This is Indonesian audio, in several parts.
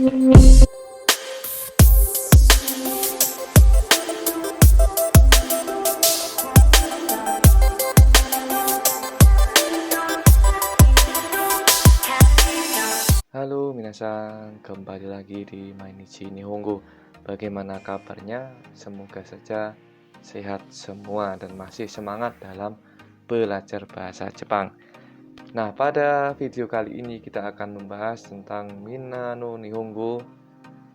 Halo minasan, kembali lagi di Mainichi Nihongo. Bagaimana kabarnya? Semoga saja sehat semua dan masih semangat dalam belajar bahasa Jepang. Nah, pada video kali ini kita akan membahas tentang Minna no Nihongo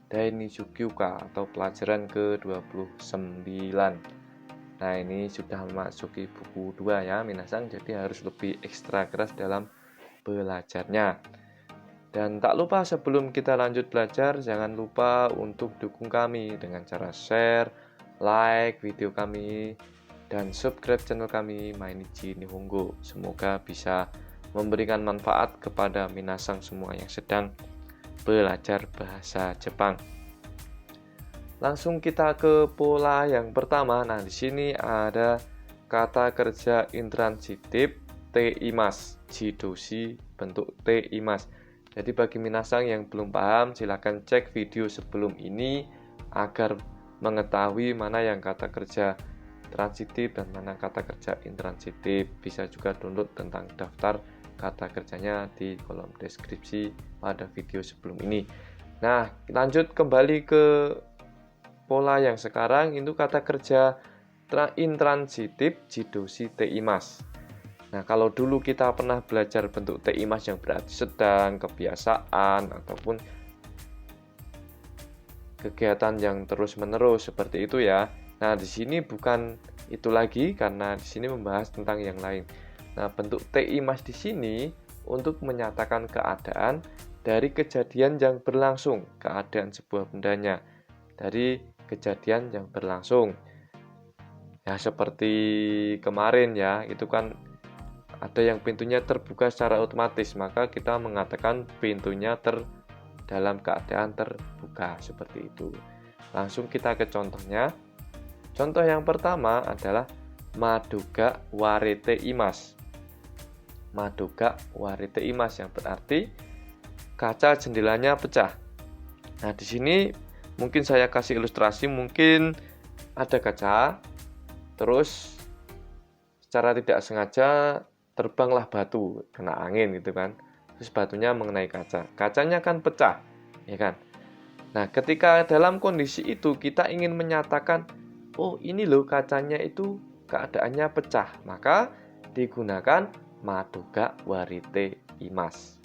Dainijukyuka atau pelajaran ke-29. Nah, ini sudah memasuki buku 2 ya minasan, jadi harus lebih ekstra keras dalam belajarnya. Dan tak lupa sebelum kita lanjut belajar, jangan lupa untuk dukung kami dengan cara share, like video kami, dan subscribe channel kami Mainichi Nihongo. Semoga bisa memberikan manfaat kepada minasang semua yang sedang belajar bahasa Jepang. Langsung kita ke pola yang pertama. Nah, di sini ada kata kerja intransitif teimas, jidoshi bentuk teimas. Jadi bagi minasang yang belum paham, silahkan cek video sebelum ini agar mengetahui mana yang kata kerja transitif dan mana kata kerja intransitif. Bisa juga download tentang daftar kata kerjanya di kolom deskripsi pada video sebelum ini. Nah, lanjut kembali ke pola yang sekarang, itu kata kerja intransitif jidoshi teimas. Nah, kalau dulu kita pernah belajar bentuk teimas yang berarti sedang, kebiasaan, ataupun kegiatan yang terus-menerus seperti itu ya. Nah, di sini bukan itu lagi karena di sini membahas tentang yang lain. Nah, bentuk teimas di sini untuk menyatakan keadaan dari kejadian yang berlangsung, keadaan sebuah bendanya dari kejadian yang berlangsung. Ya, seperti kemarin ya, itu kan ada yang pintunya terbuka secara otomatis, maka kita mengatakan pintunya dalam keadaan terbuka seperti itu. Langsung kita ke contohnya. Contoh yang pertama adalah madoga warete imas. Madoga warete imas yang berarti kaca jendelanya pecah. Nah, di sini mungkin saya kasih ilustrasi, mungkin ada kaca, terus secara tidak sengaja terbanglah batu, kena angin gitu kan, terus batunya mengenai kaca, kacanya kan pecah, ya kan. Nah, ketika dalam kondisi itu kita ingin menyatakan, oh ini loh kacanya itu keadaannya pecah, maka digunakan madoga warite imas,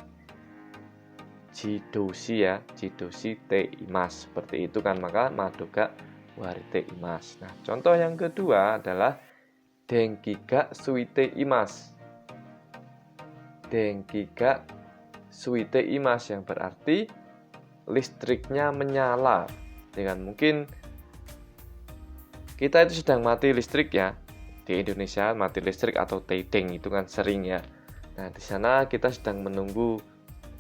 jidoshi ya, jidoshi te imas, seperti itu kan, maka madoga warite imas. Nah, contoh yang kedua adalah denki ga suite imas. Denki ga suite imas yang berarti listriknya menyala. Dengan mungkin kita itu sedang mati listrik ya. Di Indonesia mati listrik atau teideng itu kan sering ya. Nah, di sana kita sedang menunggu,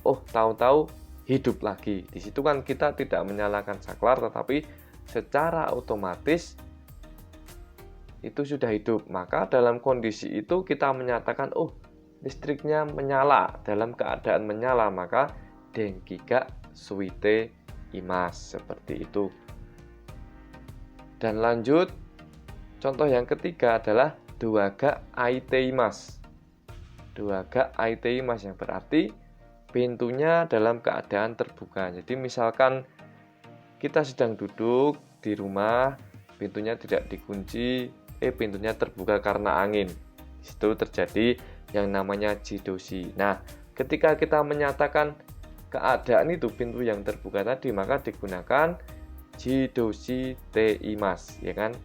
oh tahu-tahu hidup lagi. Di situ kan kita tidak menyalakan saklar, tetapi secara otomatis itu sudah hidup. Maka dalam kondisi itu kita menyatakan, oh listriknya menyala, dalam keadaan menyala, maka denki ga suite imas, seperti itu. Dan lanjut, contoh yang ketiga adalah doa ga aite imas. Doa ga aite imas yang berarti pintunya dalam keadaan terbuka. Jadi misalkan kita sedang duduk di rumah, pintunya tidak dikunci, pintunya terbuka karena angin. Di situ terjadi yang namanya jidoshi. Nah, ketika kita menyatakan keadaan itu pintu yang terbuka tadi, maka digunakan jidoshi teimas, ya kan?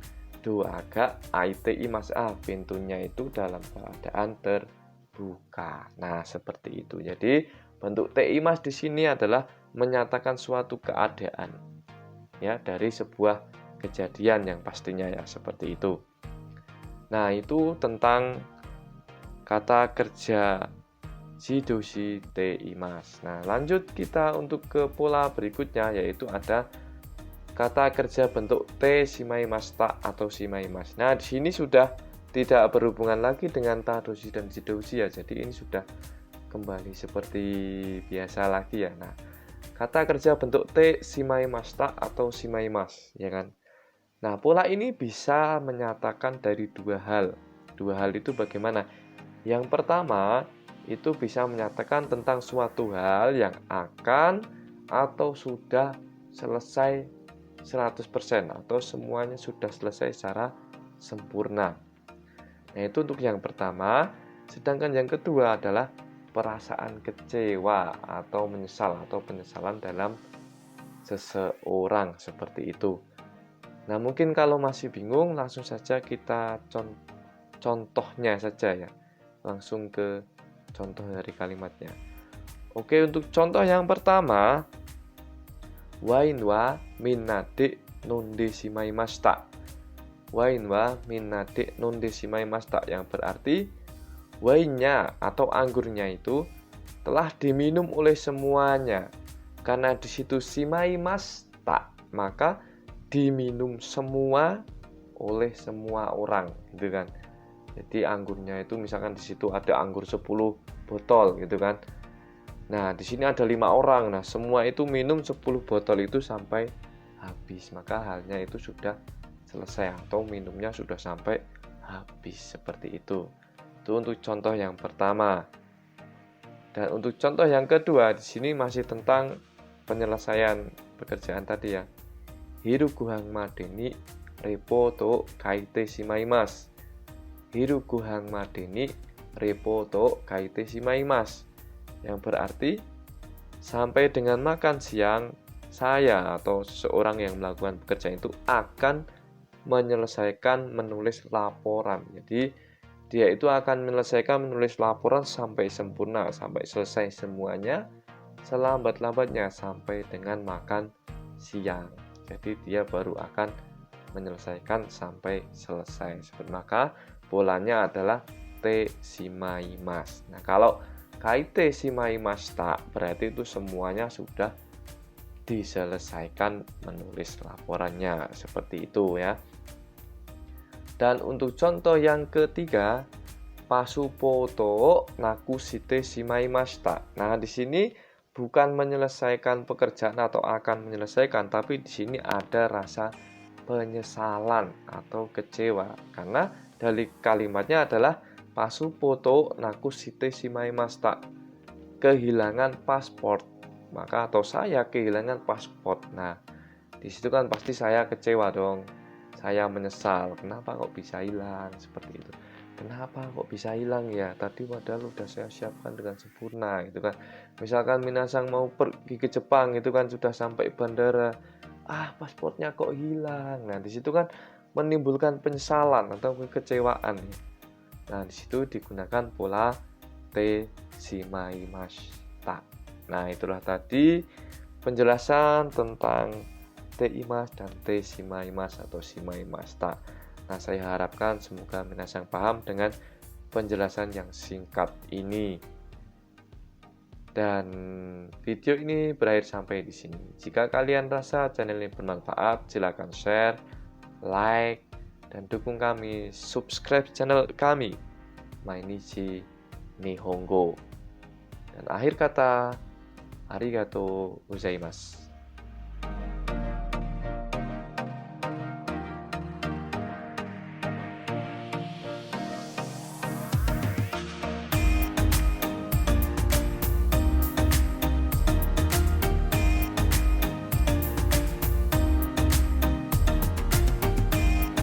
Doa ga aite imas, pintunya itu dalam keadaan terbuka. Nah, seperti itu. Jadi, bentuk teimas di sini adalah menyatakan suatu keadaan ya dari sebuah kejadian yang pastinya ya, seperti itu. Nah, itu tentang kata kerja jidoshi teimas. Nah, lanjut kita untuk ke pola berikutnya, yaitu ada kata kerja bentuk te shimaimashita atau shimaimasu. Nah, di sini sudah tidak berhubungan lagi dengan tadoshi dan jidoshi ya. Jadi ini sudah kembali seperti biasa lagi ya. Nah, kata kerja bentuk te shimaimashita atau shimaimasu, ya kan? Nah, pola ini bisa menyatakan dari dua hal. Dua hal itu bagaimana? Yang pertama, itu bisa menyatakan tentang suatu hal yang akan atau sudah selesai 100% atau semuanya sudah selesai secara sempurna. Nah, itu untuk yang pertama. Sedangkan yang kedua adalah perasaan kecewa atau menyesal atau penyesalan dalam seseorang, seperti itu. Nah, mungkin kalau masih bingung, langsung saja kita contohnya saja ya. Langsung ke contoh dari kalimatnya. Oke, untuk contoh yang pertama, wain wa minnade nonde shimaimashita. Wain wa minnade nonde shimaimashita, yang berarti wainnya atau anggurnya itu telah diminum oleh semuanya. Karena di situ shimaimashita, maka diminum semua oleh semua orang, gitu kan. Jadi anggurnya itu misalkan di situ ada anggur 10 botol gitu kan. Nah, di sini ada 5 orang. Nah, semua itu minum 10 botol itu sampai habis. Maka halnya itu sudah selesai atau minumnya sudah sampai habis, seperti itu. Itu untuk contoh yang pertama. Dan untuk contoh yang kedua, di sini masih tentang penyelesaian pekerjaan tadi ya. Hirukuhang madeni repo to kaite shimaimasu. Hirukuhang madeni repo to kaite shimaimasu. Yang berarti sampai dengan makan siang, saya atau seseorang yang melakukan pekerjaan itu akan menyelesaikan menulis laporan. Jadi dia itu akan menyelesaikan menulis laporan sampai sempurna, sampai selesai semuanya, selambat-lambatnya sampai dengan makan siang. Jadi dia baru akan menyelesaikan sampai selesai. Maka polanya adalah te shimaimasu. Nah, kalau kaite shimaimashita berarti itu semuanya sudah diselesaikan menulis laporannya, seperti itu ya. Dan untuk contoh yang ketiga, pasupoto nakushite shimaimashita. Nah, di sini bukan menyelesaikan pekerjaan atau akan menyelesaikan, tapi di sini ada rasa penyesalan atau kecewa karena dari kalimatnya adalah pasupoto nakushite shimaimashita. Kehilangan paspor. Maka atau saya kehilangan paspor. Nah, di situ kan pasti saya kecewa dong. Saya menyesal, kenapa kok bisa hilang, seperti itu. Kenapa kok bisa hilang ya? Tadi padahal udah saya siapkan dengan sempurna, gitu kan. Misalkan Minasang mau pergi ke Jepang, itu kan sudah sampai bandara. Paspornya kok hilang. Nah, di situ kan menimbulkan penyesalan atau kekecewaan. Nah, di situ digunakan pola te shimaimashita. Nah, itulah tadi penjelasan tentang te imas dan te shimaimasu atau shimaimashita. Nah, saya harapkan semoga Minasang paham dengan penjelasan yang singkat ini. Dan video ini berakhir sampai di sini. Jika kalian rasa channel ini bermanfaat, silakan share, like, dan dukung kami, subscribe channel kami, Mainichi Nihongo. Dan akhir kata, arigatou gozaimasu.